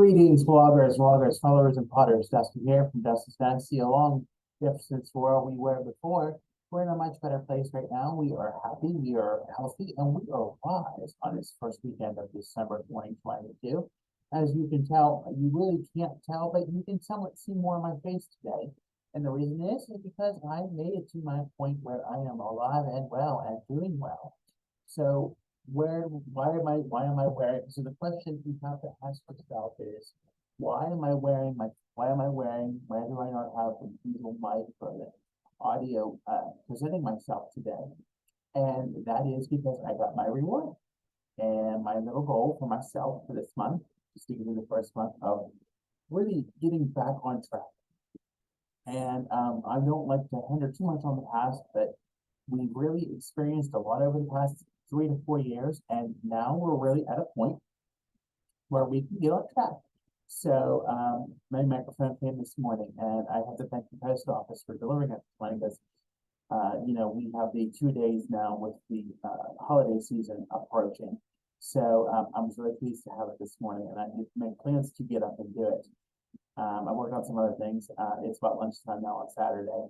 Greetings, vloggers, followers, and potters. Dustin here from Dustin's Fantasy. Along since where we were before, we're in a much better place right now. We are happy, we are healthy, and we are wise on this first weekend of December 2022. As you can tell, you really can't tell, but you can somewhat see more of my face today. And the reason is because I made it to my point where I am alive and well and doing well. So why am I wearing, so the question you have to ask yourself is, why do I not have the usual mic for the audio presenting myself today? And that is because I got my reward. And my little goal for myself for this month, just to give you the first month of really getting back on track. And I don't like to hinder too much on the past, but we've really experienced a lot over the past 3 to 4 years, and now we're really at a point where we can get on track. So my microphone came this morning, and I have to thank the post office for delivering it this morning because we have the 2 days now with the holiday season approaching. So I was really pleased to have it this morning, and I made plans to get up and do it. I worked on some other things. It's about lunchtime now on Saturday,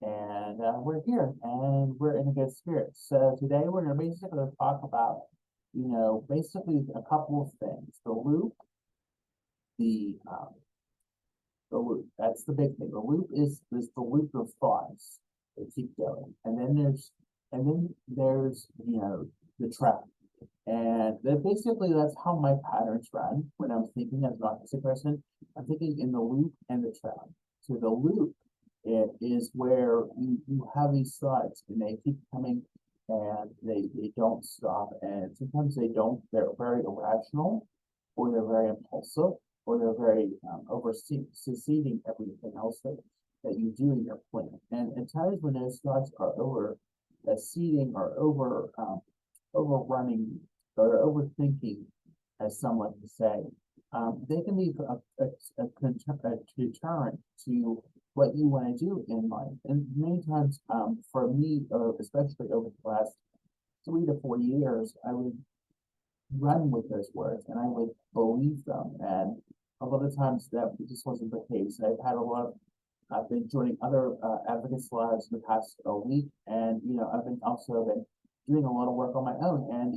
and we're here and we're in a good spirit. So today we're going to basically talk about, basically a couple of things. The loop, the loop. That's the big thing. The loop is the loop of thoughts that keep going, and then there's the trap. And basically that's how my patterns run when I'm thinking as an autistic person. I'm thinking in the loop and the trap. So the loop, it is where you have these thoughts and they keep coming and they don't stop. And sometimes they're very irrational, or they're very impulsive, or they're very superseding everything else that you do in your plan. And at times when those thoughts are exceeding or overrunning or overthinking, as some like to say, they can be a deterrent to what you want to do in life. And many times, for me, especially over the last 3 to 4 years, I would run with those words and I would believe them. And a lot of times that just wasn't the case. I've been joining other advocates' lives in the past week, and I've been doing a lot of work on my own, and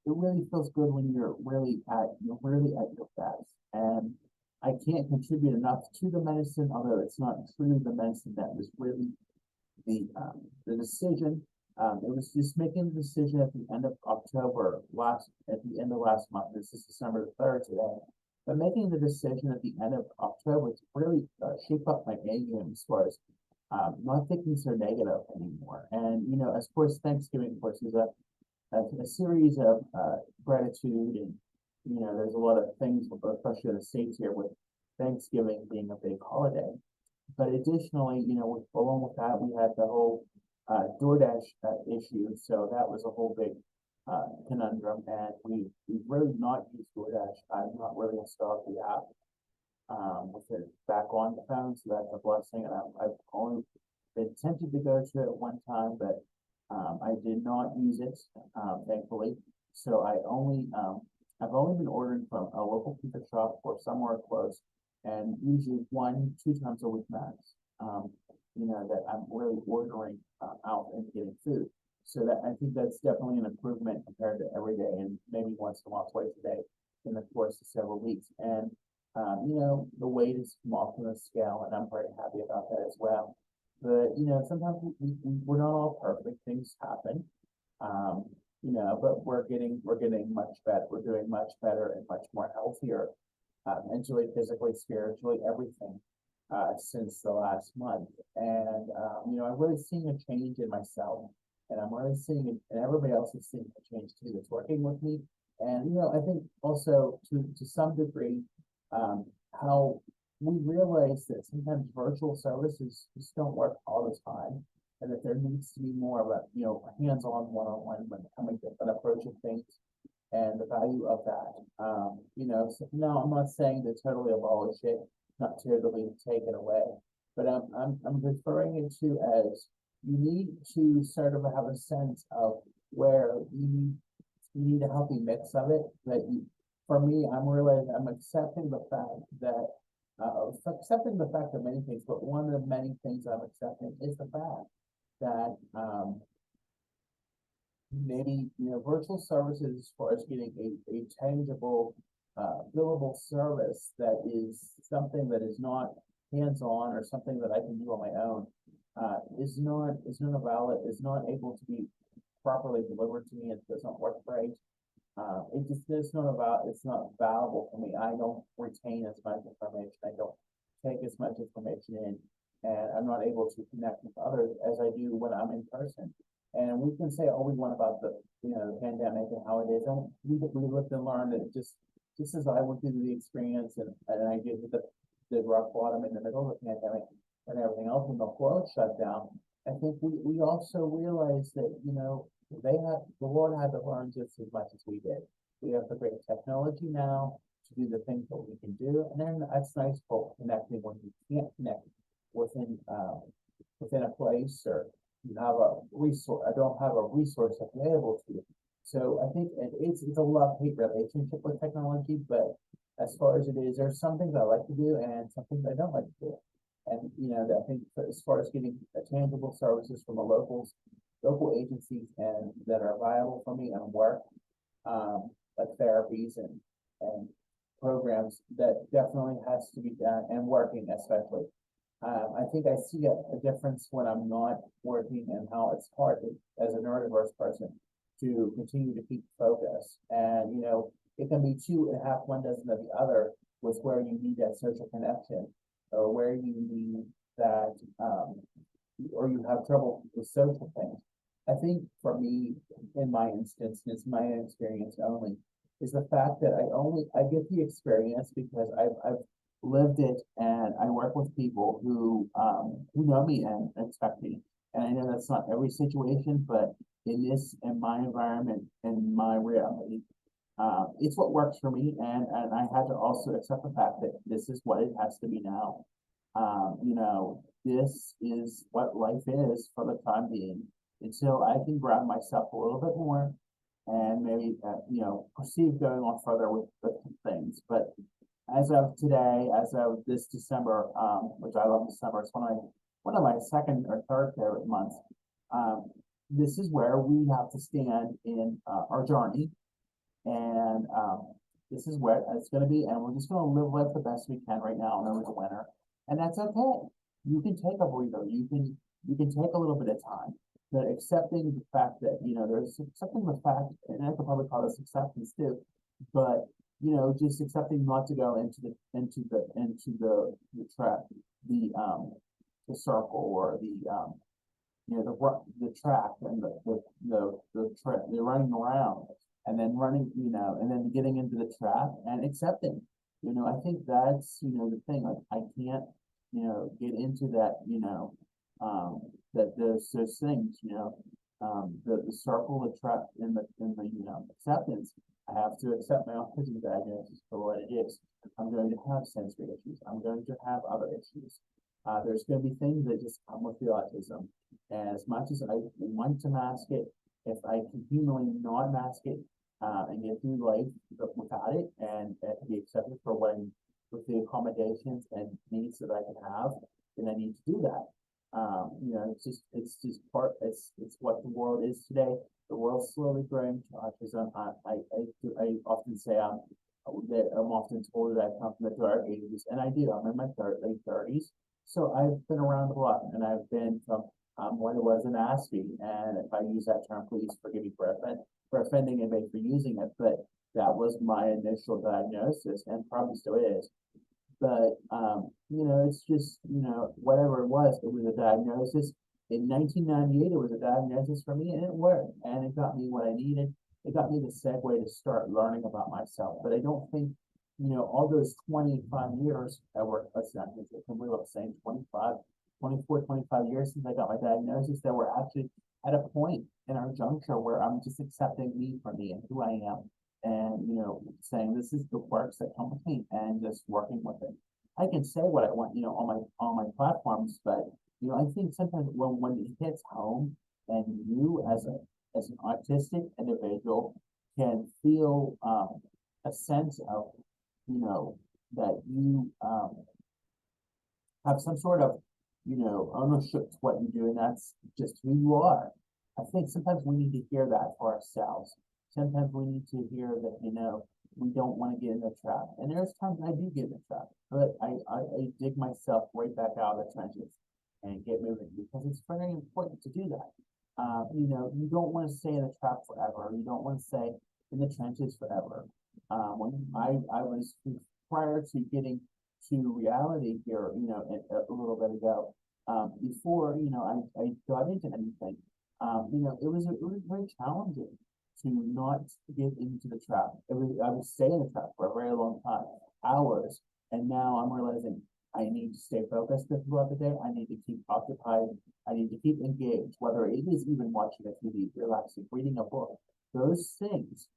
it really feels good when you're really at your best. And I can't contribute enough to the medicine, although it's not truly the medicine that was really the decision. It was just making the decision at the end of last month. This is December the 3rd today. But making the decision at the end of October to really shape up my A game as far as not thinking so negative anymore. And of course, Thanksgiving, of course, is a series of gratitude, and there's a lot of things, especially in the States here, with Thanksgiving being a big holiday. But additionally, along with that, we had the whole DoorDash issue. So that was a whole big conundrum, and we've really not used DoorDash. I'm not really installed the app with it back on the phone, so that's a blessing. And I've only been tempted to go to it one time, but I did not use it, thankfully. So I've only been ordering from a local pizza shop or somewhere close, and usually 1-2 times a week max. That I'm really ordering out and getting food. So that I think that's definitely an improvement compared to every day, and maybe once in a while, twice a day in the course of several weeks. And the weight is come off on the scale, and I'm very happy about that as well. But sometimes we're not all perfect. Things happen. But we're getting much better. We're doing much better and much more healthier, mentally, physically, spiritually, everything, since the last month. And I'm really seeing a change in myself, and I'm really seeing it, and everybody else is seeing a change too that's working with me. And I think also to some degree, how we realize that sometimes virtual services just don't work all the time, and that there needs to be more of a hands-on, one-on-one when coming to an approach of things, and the value of that. So now I'm not saying to totally abolish it, not totally take it away, but I'm referring it to as you need to sort of have a sense of where you need a healthy mix of it, that for me, I'm accepting the fact that, accepting the fact of many things, but one of the many things I'm accepting is the fact that, maybe, virtual services as far as getting a tangible, billable service that is something that is not hands-on or something that I can do on my own, is not a valid, is not able to be properly delivered to me. It doesn't work right. It's not valuable for me. I don't retain as much information. I don't take as much information in, and I'm not able to connect with others as I do when I'm in person. And we can say all we want about the pandemic and how it is. And we lived and learned that just as I went through the experience and I did the rock bottom in the middle of the pandemic and everything else when the world shut down, I think we also realized that, the world had to learn just as much as we did. We have the great technology now to do the things that we can do. And then that's nice for connecting when you can't connect within, within a place, or you have a resource, I don't have a resource available to you. So I think it's a love-hate relationship with technology, but as far as it is, there's some things I like to do and some things I don't like to do. And, I think as far as getting tangible services from the local agencies and that are viable for me and work, like therapies and programs, that definitely has to be done, and working especially. I think I see a difference when I'm not working and how it's hard as a neurodiverse person to continue to keep focus. And, it can be two and half one dozen of the other, with where you need that social connection, or where you need that, or you have trouble with social things. I think for me, in my instance, and it's my experience only, is the fact that I get the experience because I've lived it, and I work with people who know me and expect me. And I know that's not every situation, but in my environment, in my reality, it's what works for me. And I had to also accept the fact that this is what it has to be now. This is what life is for the time being, until I can ground myself a little bit more and maybe, proceed going on further with things. But as of today, as of this December, which I love December, it's one of my second or third favorite months. This is where we have to stand in our journey, and this is where it's going to be, and we're just going to live life the best we can right now over the winter, and that's okay. You can take a breather. You can take a little bit of time, but accepting the fact that there's accepting the fact, and I could probably call this acceptance too, but just accepting not to go into the trap, the circle, or the track, and the running around, and then and then getting into the trap and accepting. I think that's the thing. Like, I can't get into that. That there's things. The circle, the trap, and the acceptance. I have to accept my autism diagnosis for what it is. I'm going to have sensory issues. I'm going to have other issues. There's going to be things that just come with the autism. And as much as I want to mask it, if I can humanly not mask it, and get through life without it, and be accepted for with the accommodations and needs that I can have, then I need to do that. It's what the world is today. The world's slowly growing to autism. I often say I'm often told that I come from the dark ages, and I do. I'm in my late 30s, so I've been around a lot, and I've been from when it was an ASPE, and if I use that term, please forgive me for offending anybody for using it, but that was my initial diagnosis, and probably still is. But it's just whatever it was a diagnosis. In 1998, it was a diagnosis for me, and it worked, and it got me what I needed. It got me the segue to start learning about myself. But I don't think all those 25 years I worked, let's not, I can believe I'm saying 24, 25 years since I got my diagnosis, that we're actually at a point in our juncture where I'm just accepting me for me and who I am, and saying this is the quirks that come with me, and just working with it. I can say what I want, on my platforms, but I think sometimes when it hits home, and you as an autistic individual can feel a sense of, that you, have some sort of, ownership to what you do, and that's just who you are. I think sometimes we need to hear that for ourselves. Sometimes we need to hear that, we don't want to get in the trap. And there's times I do get in the trap, but I dig myself right back out of the trenches and get moving because it's very important to do that. You don't want to stay in the trap forever. You don't want to stay in the trenches forever. When I was prior to getting to reality here, a little bit ago, before, I got into anything, it was very challenging to not get into the trap. I would stay in the trap for a very long time, hours, and now I'm realizing I need to stay focused throughout the day. I need to keep occupied. I need to keep engaged, whether it is even watching a TV, relaxing, reading a book. Those things,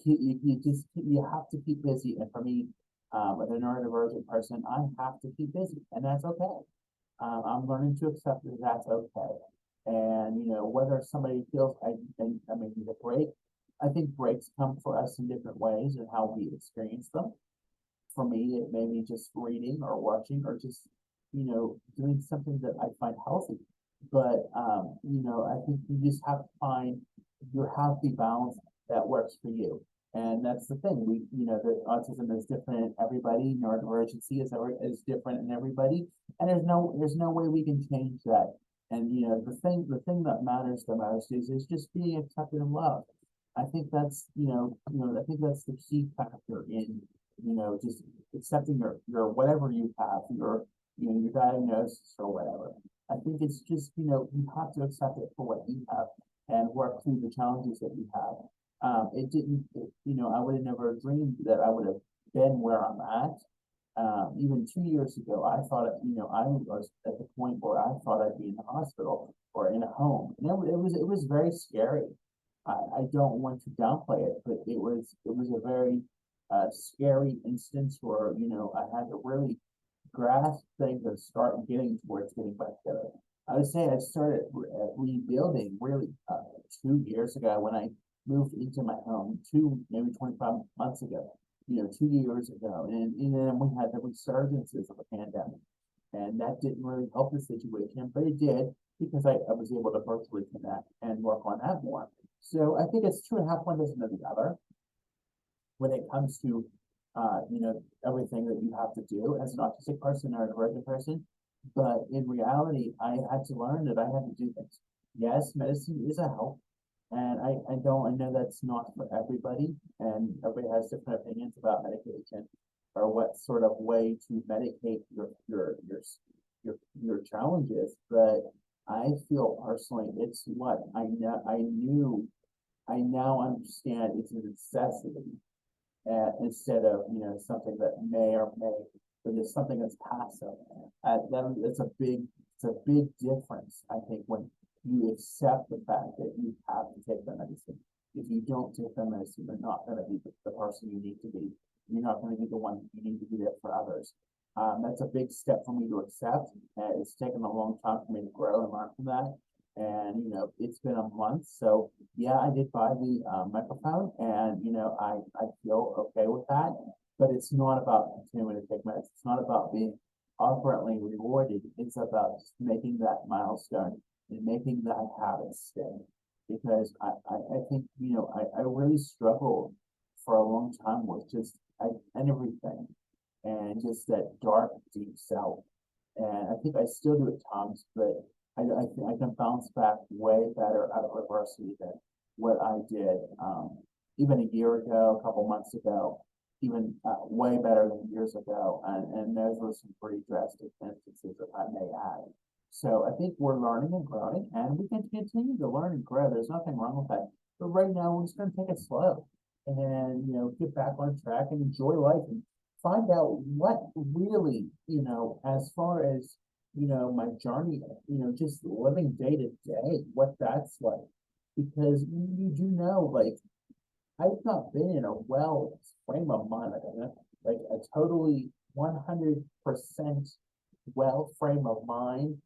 you have to keep busy. And for me, with a neurodivergent person, I have to keep busy, and that's okay. I'm learning to accept that that's okay. And whether somebody feels I'm making a break, I think breaks come for us in different ways and how we experience them. For me, it may be just reading or watching or just doing something that I find healthy. But I think you just have to find your healthy balance that works for you. And that's the thing. The autism is different in everybody. Neurodivergency is different in everybody, and there's no way we can change that. And the thing that matters the most is just being accepted and loved. I think that's I think that's the key factor in just accepting your whatever you have, your diagnosis or whatever. I think it's just you have to accept it for what you have and work through the challenges that you have. It didn't, I would have never dreamed that I would have been where I'm at. Even 2 years ago, I thought, I was at the point where I thought I'd be in the hospital or in a home. And it was very scary. I don't want to downplay it, but it was a very scary instance where, I had to really grasp things and start getting towards getting back together. I would say I started rebuilding really 2 years ago when I moved into my home maybe 25 months ago, 2 years ago. And then we had the resurgences of the pandemic. And that didn't really help the situation, but it did because I was able to virtually connect and work on that more. So I think it's 2.5 one doesn't know the other when it comes to, everything that you have to do as an autistic person or a neurodivergent person. But in reality, I had to learn that I had to do things. Yes, medicine is a help. And I know that's not for everybody, and everybody has different opinions about medication or what sort of way to medicate your challenges. But I feel personally, it's what I now understand it's a necessity, instead of something that may or may, but it's something that's passive. It's a big difference, I think, when you accept the fact that you have to take the medicine. If you don't take the medicine, you're not going to be the person you need to be. You're not going to be the one you need to be there for others. That's a big step for me to accept. And it's taken a long time for me to grow and learn from that. And, it's been a month. So, yeah, I did buy the microphone and, I feel okay with that. But it's not about continuing to take medicine. It's not about being operantly rewarded. It's about just making that milestone and making that habit stay. Because I think, I really struggled for a long time with just and everything and just that dark, deep self. And I think I still do at times, but I can bounce back way better out of adversity than what I did even a year ago, a couple months ago, even way better than years ago. And those were some pretty drastic instances, if I may add. So I think we're learning and growing, and we can continue to learn and grow. There's nothing wrong with that. But right now, we're just going to take it slow and, get back on track and enjoy life and find out what really, as far as, my journey, just living day to day, what that's like. Because you do know, like, I've not been in a well frame of mind, like a totally 100% well frame of mind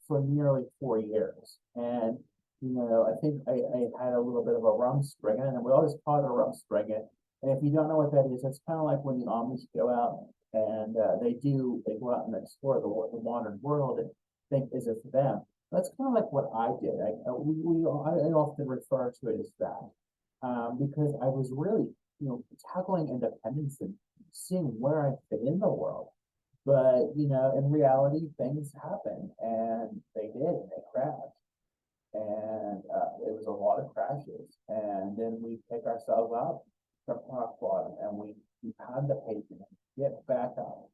for nearly 4 years. And, I think I had a little bit of a rumspringa, and we always call it a rumspringa. And if you don't know what that is, it's kind of like when the Amish go out and they go out and explore the modern world and think, is it for them? That's kind of like what I did. I often refer to it as that, because I was really, tackling independence and seeing where I fit in the world. But, in reality, things happen, and they did, and they crashed. And it was a lot of crashes. And then we pick ourselves up from rock bottom, and we have the patience, get back up.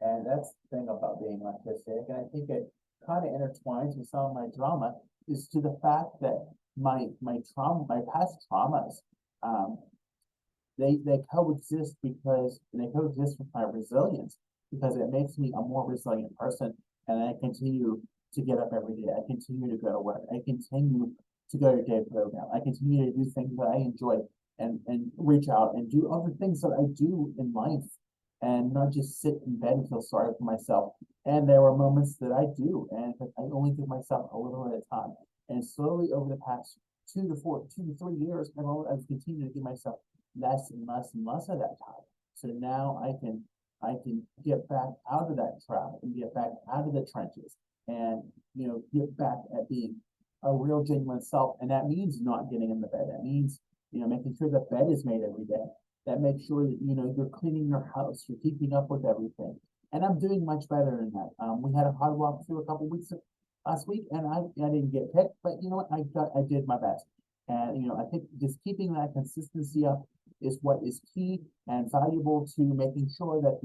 And that's the thing about being autistic. And I think it kind of intertwines with some of my drama, is to the fact that my trauma, my past traumas, um, they coexist because they coexist with my resilience, because it makes me a more resilient person, and I continue to get up every day. I continue to go to work. I continue to go to day program. I continue to do things that I enjoy, and reach out and do other things that I do in life, and not just sit in bed and feel sorry for myself. And there were moments that I do, and I only give myself a little at a time. And slowly over the past 2 to 3 years, I've continued to give myself less and less and less of that time. So now I can get back out of that trap and get back out of the trenches, and get back at being a real genuine self. And that means not getting in the bed. That means making sure the bed is made every day. That makes sure that you're cleaning your house, you're keeping up with everything. And I'm doing much better in that. We had a hard walk through a couple weeks last week, and I didn't get picked, but you know what? I did my best. And I think just keeping that consistency up is what is key and valuable to making sure that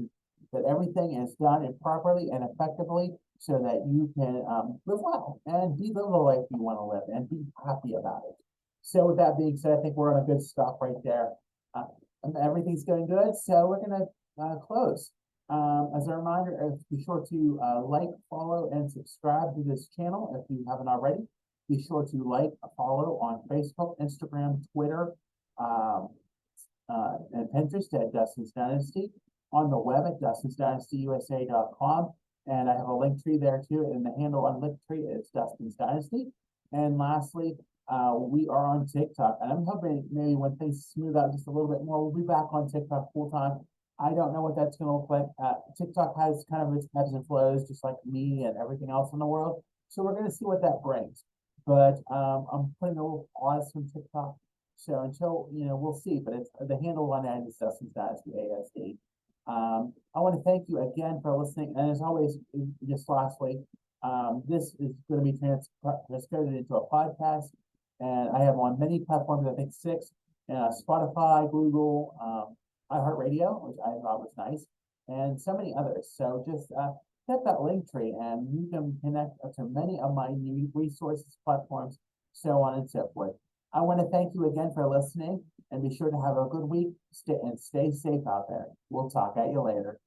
everything is done properly and effectively, so that you can live well and live the life you want to live and be happy about it. So with that being said, I think we're on a good stop right there. Everything's going good, so we're going to close. As a reminder, be sure to like, follow, and subscribe to this channel if you haven't already. Be sure to like, follow on Facebook, Instagram, Twitter, and Pinterest at Dustin's Dynasty. On the web at dustinsdynastyusa.com. And I have a link tree there too, and the handle on Linktree is Dustin's Dynasty. And lastly, we are on TikTok, and I'm hoping maybe when things smooth out just a little bit more, we'll be back on TikTok full time. I don't know what that's going to look like. TikTok has kind of its ebbs and flows, just like me and everything else in the world. So we're going to see what that brings. But I'm putting a little pause from TikTok. So until, we'll see. But it's the handle on that is Dustin's Dynasty ASD. I want to thank you again for listening. And as always, just lastly, this is going to be transcoded into a podcast. And I have on many platforms, I think 6, Spotify, Google, iHeartRadio, which I thought was nice, and so many others. So just hit that link tree, and you can connect to many of my new resources, platforms, so on and so forth. I want to thank you again for listening, and be sure to have a good week. Stay safe out there. We'll talk at you later.